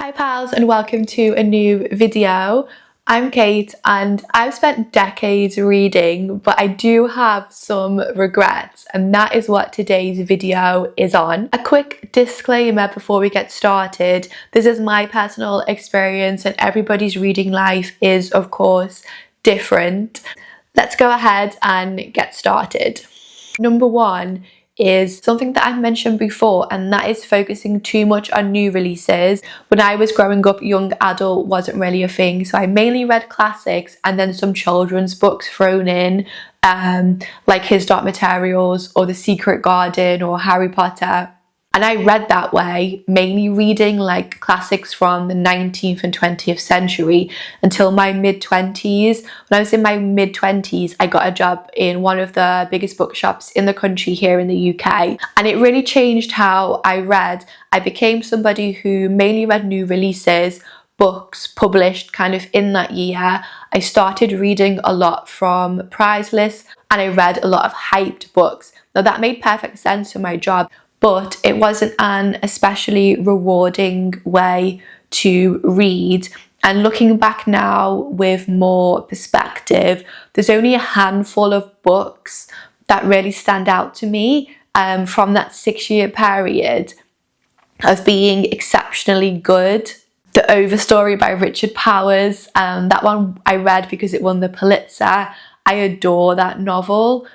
Hi pals and welcome to a new video. I'm Kate and I've spent decades reading, but I do have some regrets, and that is what today's video is on. A quick disclaimer before we get started. This is my personal experience and everybody's reading life is of course different. Let's go ahead and get started. Number one is something that I've mentioned before, and that is focusing too much on new releases. When I was growing up, young adult wasn't really a thing, so I mainly read classics and then some children's books thrown in, like His Dark Materials or The Secret Garden or Harry Potter. And I read that way, mainly reading like classics from the 19th and 20th century until my mid-20s. When I was in my mid-20s, I got a job in one of the biggest bookshops in the country here in the UK. And it really changed how I read. I became somebody who mainly read new releases, books published kind of in that year. I started reading a lot from prize lists and I read a lot of hyped books. Now that made perfect sense for my job, but it wasn't an especially rewarding way to read. And looking back now with more perspective, there's only a handful of books that really stand out to me from that 6-year period of being exceptionally good. The Overstory by Richard Powers, that one I read because it won the Pulitzer. I adore that novel.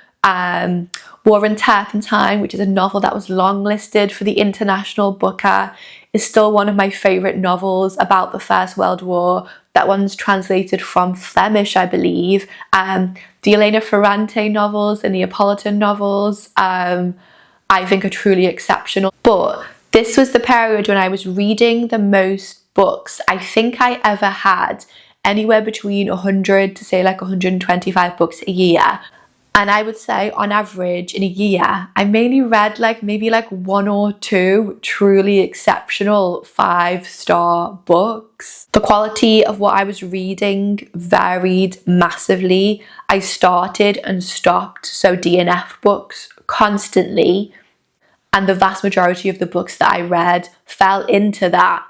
War and Turpentine, which is a novel that was longlisted for the International Booker, is still one of my favourite novels about the First World War. That one's translated from Flemish, I believe. The Elena Ferrante novels, the Neapolitan novels, I think are truly exceptional. But this was the period when I was reading the most books I think I ever had, anywhere between 100 to say like 125 books a year. And I would say on average in a year, I mainly read maybe 1 or 2 truly exceptional 5-star books. The quality of what I was reading varied massively. I started and stopped DNF books constantly. And the vast majority of the books that I read fell into that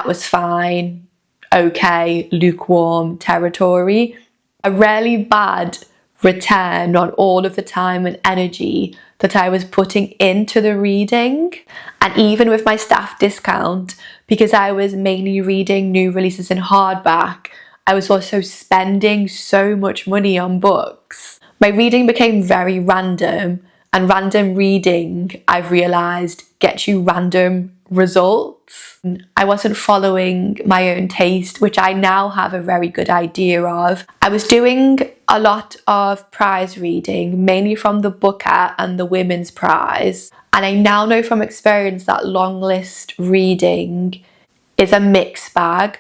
was fine, okay, lukewarm territory. A really bad return on all of the time and energy that I was putting into the reading. And even with my staff discount, because I was mainly reading new releases in hardback, I was also spending so much money on books. My reading became very random, and random reading, I've realised, gets you random results. I wasn't following my own taste, which I now have a very good idea of. I was doing a lot of prize reading, mainly from the Booker and the Women's Prize. And I now know from experience that long list reading is a mixed bag.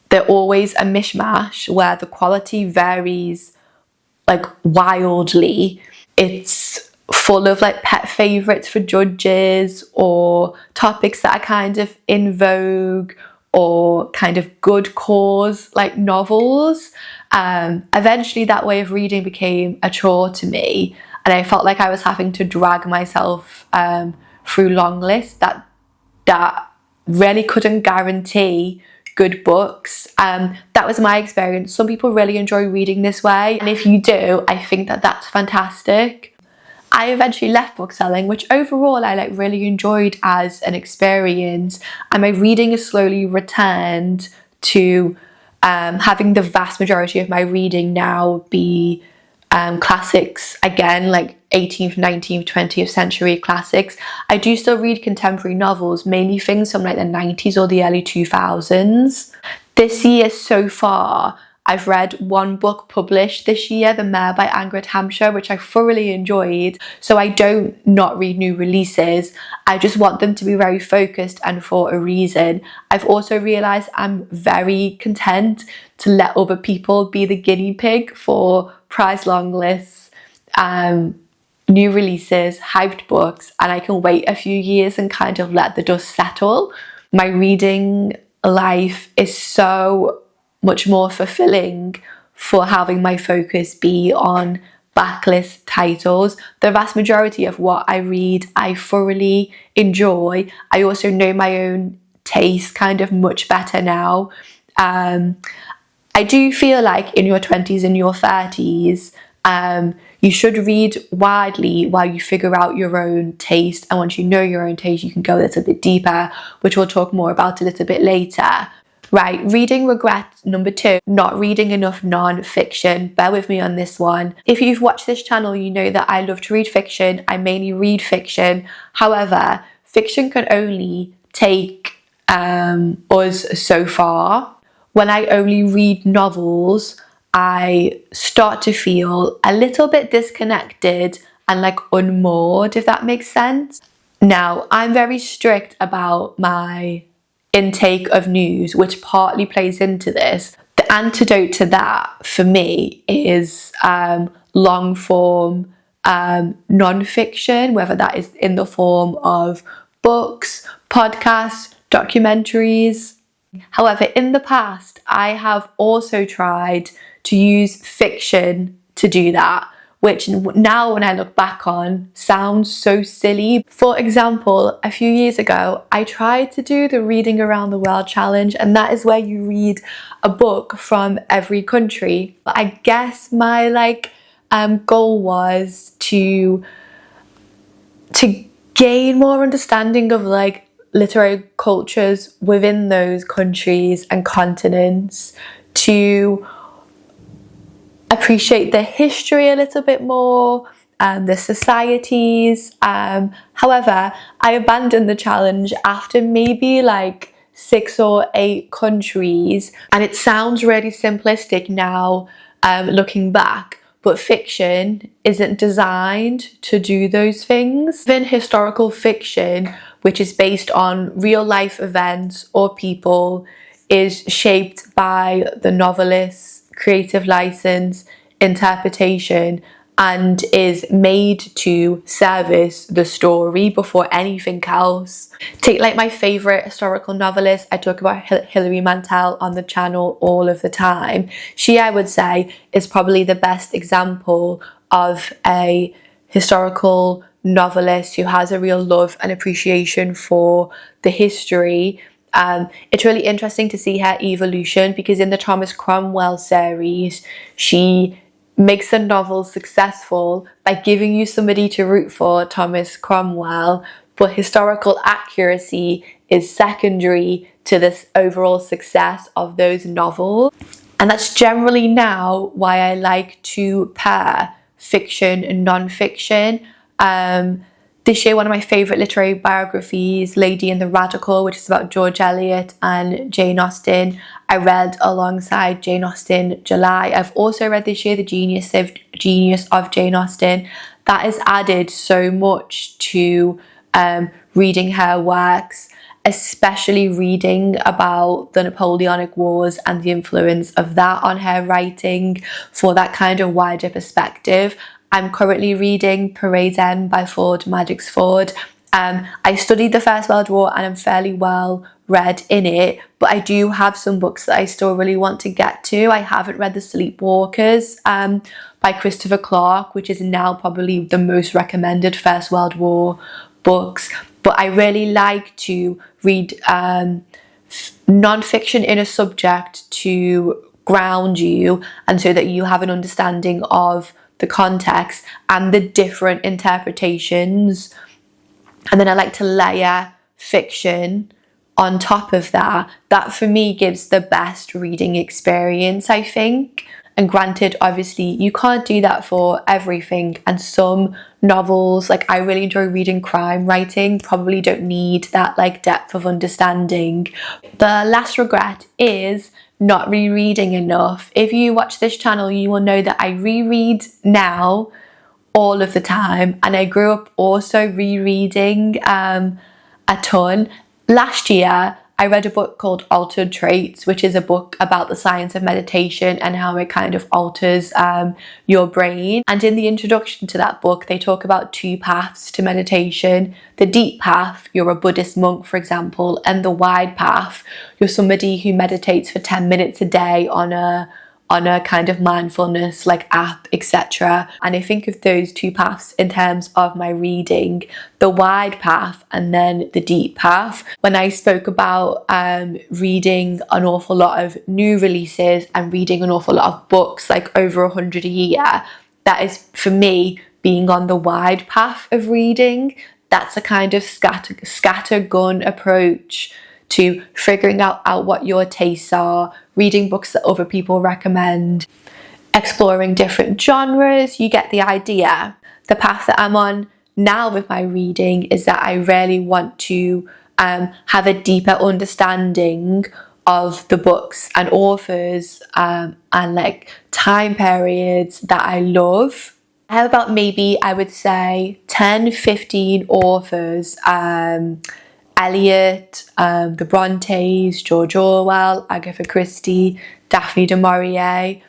They're always a mishmash where the quality varies wildly. It's full of pet favourites for judges or topics that are kind of in vogue or kind of good cause novels. Eventually that way of reading became a chore to me, and I felt like I was having to drag myself through long lists that really couldn't guarantee good books. That was my experience. Some people really enjoy reading this way, and if you do, I think that that's fantastic. I eventually left bookselling, which overall I really enjoyed as an experience, and my reading has slowly returned to having the vast majority of my reading now be classics again, 18th, 19th, 20th century classics. I do still read contemporary novels, mainly things from the 90s or the early 2000s. This year so far, I've read 1 book published this year, The Mare by Angrid Hampshire, which I thoroughly enjoyed. So I don't not read new releases. I just want them to be very focused and for a reason. I've also realised I'm very content to let other people be the guinea pig for prize long lists, new releases, hyped books, and I can wait a few years and kind of let the dust settle. My reading life is so much more fulfilling for having my focus be on backlist titles. The vast majority of what I read I thoroughly enjoy. I also know my own taste kind of much better now. I do feel like in your 20s and your 30s, you should read widely while you figure out your own taste. And once you know your own taste, you can go a little bit deeper, which we'll talk more about a little bit later. Right, reading regret number 2, not reading enough non-fiction. Bear with me on this one. If you've watched this channel, you know that I love to read fiction. I mainly read fiction. However, fiction can only take us so far. When I only read novels, I start to feel a little bit disconnected and like unmoored, if that makes sense. Now, I'm very strict about my intake of news, which partly plays into this. The antidote to that for me is long form non-fiction, whether that is in the form of books, podcasts, documentaries. However, in the past, I have also tried to use fiction to do that, which now when I look back on sounds so silly. For example, a few years ago, I tried to do the Reading Around the World challenge, and that is where you read a book from every country. But I guess my goal was to gain more understanding of literary cultures within those countries and continents, to appreciate the history a little bit more, the societies. However, I abandoned the challenge after maybe 6 or 8 countries, and it sounds really simplistic now looking back, but fiction isn't designed to do those things. Even historical fiction, which is based on real life events or people, is shaped by the novelist's creative license, interpretation, and is made to service the story before anything else. Take my favourite historical novelist, I talk about Hilary Mantel on the channel all of the time. She, I would say, is probably the best example of a historical novelist who has a real love and appreciation for the history. It's really interesting to see her evolution, because in the Thomas Cromwell series, she makes the novel successful by giving you somebody to root for, Thomas Cromwell, but historical accuracy is secondary to this overall success of those novels. And that's generally now why I like to pair fiction and non-fiction. This year, one of my favourite literary biographies, Lady and the Radical, which is about George Eliot and Jane Austen, I read alongside Jane Austen July. I've also read this year The Genius of Jane Austen. That has added so much to reading her works, especially reading about the Napoleonic Wars and the influence of that on her writing for that kind of wider perspective. I'm currently reading Parade's End by Ford Madox Ford. I studied the First World War and I'm fairly well read in it, but I do have some books that I still really want to get to. I haven't read The Sleepwalkers by Christopher Clark, which is now probably the most recommended First World War books, but I really like to read non-fiction in a subject to ground you, and so that you have an understanding of the context and the different interpretations. And then I like to layer fiction on top of that. That for me gives the best reading experience, I think. And granted, obviously, you can't do that for everything. And some novels, I really enjoy reading crime writing, probably don't need that depth of understanding. The last regret is not rereading enough. If you watch this channel, you will know that I reread now all of the time, and I grew up also rereading a ton. Last year I read a book called Altered Traits, which is a book about the science of meditation and how it kind of alters your brain. And in the introduction to that book, they talk about 2 paths to meditation. The deep path, you're a Buddhist monk, for example, and the wide path, you're somebody who meditates for 10 minutes a day on a on a kind of mindfulness like app, etc. And I think of those two paths in terms of my reading, the wide path and then the deep path. When I spoke about reading an awful lot of new releases and reading an awful lot of books, like over 100 a year, that is for me being on the wide path of reading. That's a kind of scattergun approach to figuring out what your tastes are, reading books that other people recommend, exploring different genres. You get the idea. The path that I'm on now with my reading is that I really want to have a deeper understanding of the books and authors and like time periods that I love. I have about maybe, I would say, 10, 15 authors, Eliot, the Brontes, George Orwell, Agatha Christie, Daphne du Maurier,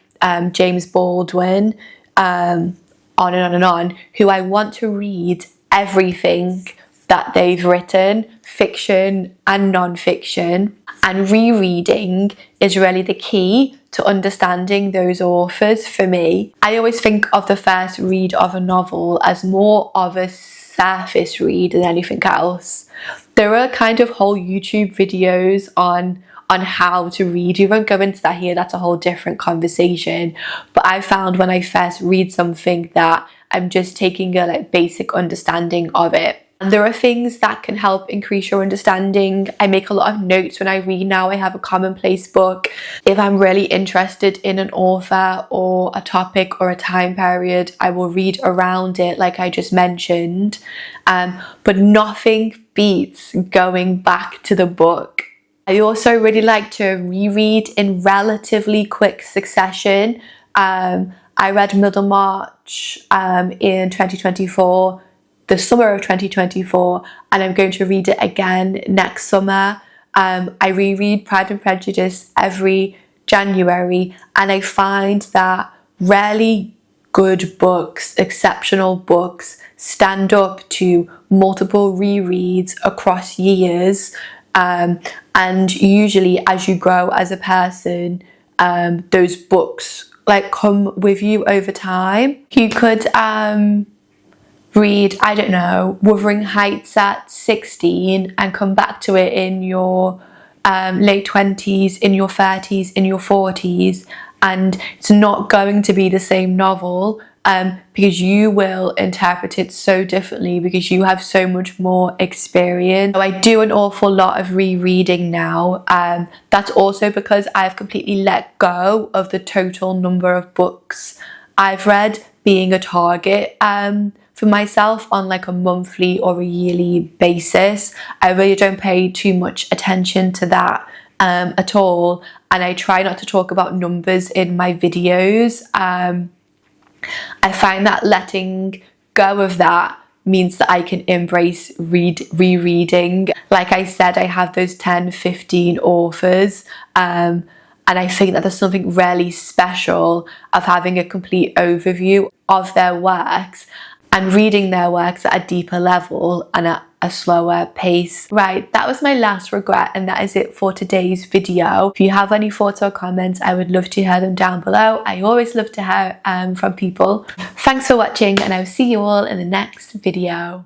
James Baldwin, on and on, who I want to read everything that they've written, fiction and non-fiction. And rereading is really the key to understanding those authors for me. I always think of the first read of a novel as more of a surface read than anything else. There are kind of whole YouTube videos on how to read. We won't go into that here, that's a whole different conversation. But I found when I first read something that I'm just taking a like basic understanding of it. And there are things that can help increase your understanding. I make a lot of notes when I read now. I have a commonplace book. If I'm really interested in an author or a topic or a time period, I will read around it like I just mentioned. But nothing beats going back to the book. I also really like to reread in relatively quick succession. I read Middlemarch in 2024. The summer of 2024, and I'm going to read it again next summer. I reread Pride and Prejudice every January, and I find that really good books, exceptional books, stand up to multiple rereads across years. And usually as you grow as a person, those books like come with you over time. You could read, I don't know, Wuthering Heights at 16 and come back to it in your late 20s, in your 30s, in your 40s, and it's not going to be the same novel because you will interpret it so differently because you have so much more experience. So I do an awful lot of rereading now. That's also because I've completely let go of the total number of books I've read being a target for myself on like a monthly or a yearly basis. I really don't pay too much attention to that at all, and I try not to talk about numbers in my videos. I find that letting go of that means that I can embrace rereading. Like I said, I have those 10, 15 authors, and I think that there's something really special of having a complete overview of their works and reading their works at a deeper level and at a slower pace. Right, that was my last regret, and that is it for today's video. If you have any thoughts or comments, I would love to hear them down below. I always love to hear from people. Thanks for watching, and I will see you all in the next video.